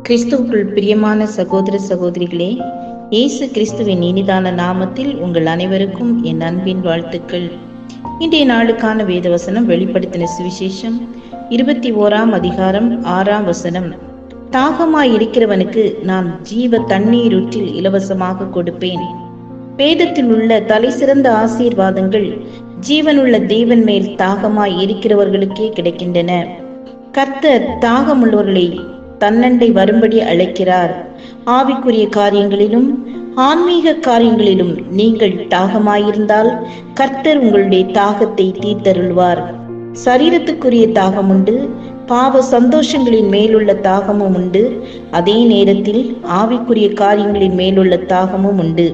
கிறிஸ்துவுக்குள் பிரியமான சகோதர சகோதரிகளே, இயேசு கிறிஸ்துவின் இனிதான நாமத்தில் உங்கள் அனைவருக்கும் என் அன்பின் வாழ்த்துக்கள். இன்றைய நாளுக்கான வேதவசனம் வெளிப்படுத்தின சுவிசேஷம் 21ஆம் அதிகாரம் 6ஆம் வசனம். தாகமாய் இருக்கிறவனுக்கு நான் ஜீவ தண்ணீரூற்றில் இலவசமாக கொடுப்பேன். வேதத்தில் உள்ள தலை சிறந்த ஆசீர்வாதங்கள் ஜீவனுள்ள தேவன் மேல் தாகமாய் இருக்கிறவர்களுக்கே கிடைக்கின்றன. கர்த்தர் தாகமுள்ளவர்களை தன்னண்டை வரும்படி அழைக்கிறார். ஆவிக்குரிய காரியங்களிலும் ஆன்மீக காரியங்களிலும் நீங்கள் தாகமாயிருந்தால் கர்த்தர் உங்களுடைய தாகத்தை தீர்த்தருள்வார். சரீரத்துக்குரிய தாகம் உண்டு, பாவ சந்தோஷங்களின் மேலுள்ள தாகமும் உண்டு. அதே நேரத்தில் ஆவிக்குரிய காரியங்களின் மேலுள்ள தாகமும் உண்டு.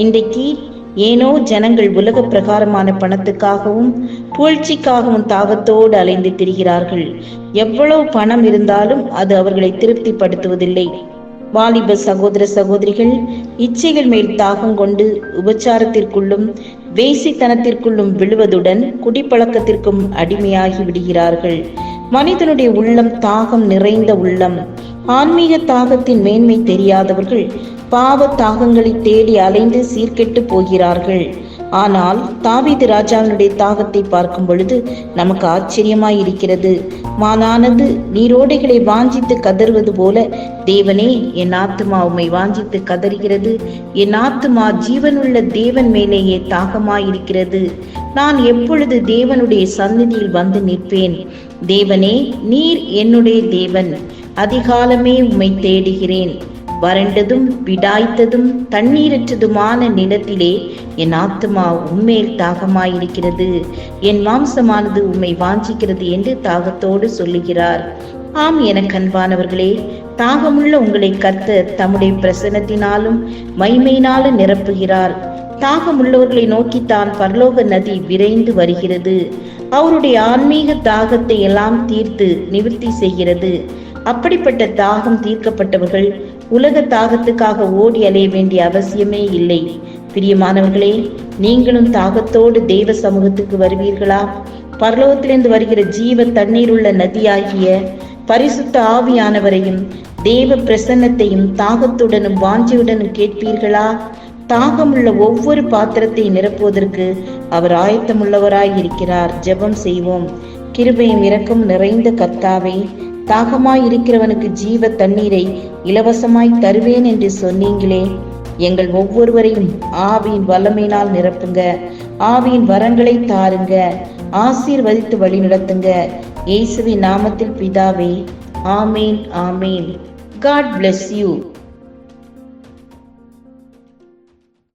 இன்றைக்கு ஏனோ ஜனங்கள் உலக பிரகாரமான பணத்துக்காகவும் புகழ்ச்சிக்காகவும் தாகத்தோடு அலைந்து திரிகிறார்கள். எவ்வளவு பணம் இருந்தாலும் அது அவர்களை திருப்திப்படுத்துவதில்லை. வாலிப சகோதர சகோதரிகள் இச்சைகள் மேல் தாகம் கொண்டு உபச்சாரத்திற்குள்ளும் வேசித்தனத்திற்குள்ளும் விழுவதுடன் குடிப்பழக்கத்திற்கும் அடிமையாகி விடுகிறார்கள். மனிதனுடைய உள்ளம் தாகம் நிறைந்த உள்ளம். ஆன்மீக தாகத்தின் மேன்மை தெரியாதவர்கள் பாவ தாகங்களை தேடி அலைந்து சீர்கெட்டு போகிறார்கள். ஆனால் தாவீது ராஜாவினுடைய தாகத்தை பார்க்கும் பொழுது நமக்கு ஆச்சரியமாய் இருக்கிறது. மானானது நீரோடைகளை வாஞ்சித்து கதறுவது போல தேவனே, என் ஆத்துமா உம்மை வாஞ்சித்து கதறுகிறது. என் ஆத்துமா ஜீவனுள்ள தேவன் மேலேயே தாகமாயிருக்கிறது. நான் எப்பொழுது தேவனுடைய சந்நிதியில் வந்து நிற்பேன்? தேவனே, நீர் என்னுடைய தேவன். அதிகாலமே உம்மை தேடுகிறேன். வறண்டதும் விடாய்த்ததும் தண்ணீரற்றதுமான நிலத்திலே என் ஆத்துமா உம்மேல் தாகமாயிருக்கிறது. என் மாம்சமானது உம்மை வாஞ்சிக்கிறது என்று தாகத்தோடு சொல்லுகிறார். ஆம், எனக்கு அன்பானவர்களே, தாகமுள்ள உங்களை கர்த்தர் தம்முடைய பிரசன்னத்தினாலும் மைமையினாலும் நிரப்புகிறார். தாகமுள்ளவர்களை நோக்கித்தான் பரலோக நதி விரைந்து வருகிறது. அவருடைய ஆன்மீக தாகத்தை எல்லாம் தீர்த்து நிவர்த்தி செய்கிறது. அப்படிப்பட்ட தாகம் தீர்க்கப்பட்டவர்கள் உலக தாகத்துக்காக ஓடி அலைய வேண்டிய அவசியமே இல்லை. பிரியமானவர்களே, நீங்களும் தாகத்தோடு தெய்வ சமூகத்துக்கு வருவீர்களா? பரலோகத்திலிருந்து வருகிற ஜீவ தண்ணீர் உள்ள நதியாகிய பரிசுத்த ஆவியானவரையும் தேவ பிரசன்னத்தையும் தாகத்துடனும் வாஞ்சியுடனும் கேட்பீர்களா? தாகமுள்ள ஒவ்வொரு பாத்திரத்தை நிரப்புவதற்கு அவர் ஆயத்தமுள்ளவராய் இருக்கிறார். ஜெபம் செய்வோம். கிருபையும் இரக்கம் நிறைந்த கர்த்தாவே, தாகமாய் இருக்கிறவனுக்கு ஜீவ தண்ணீரை இலவசமாய் தருவேன் என்று சொன்னீங்களே, எங்கள் ஒவ்வொருவரையும் ஆவியின் வல்லமையினால் நிரப்புங்க. ஆவியின் வரங்களை தாருங்க. ஆசீர்வதித்து வழி நடத்துங்க. இயேசுவின் நாமத்தில் பிதாவே, ஆமேன், ஆமேன். God bless you.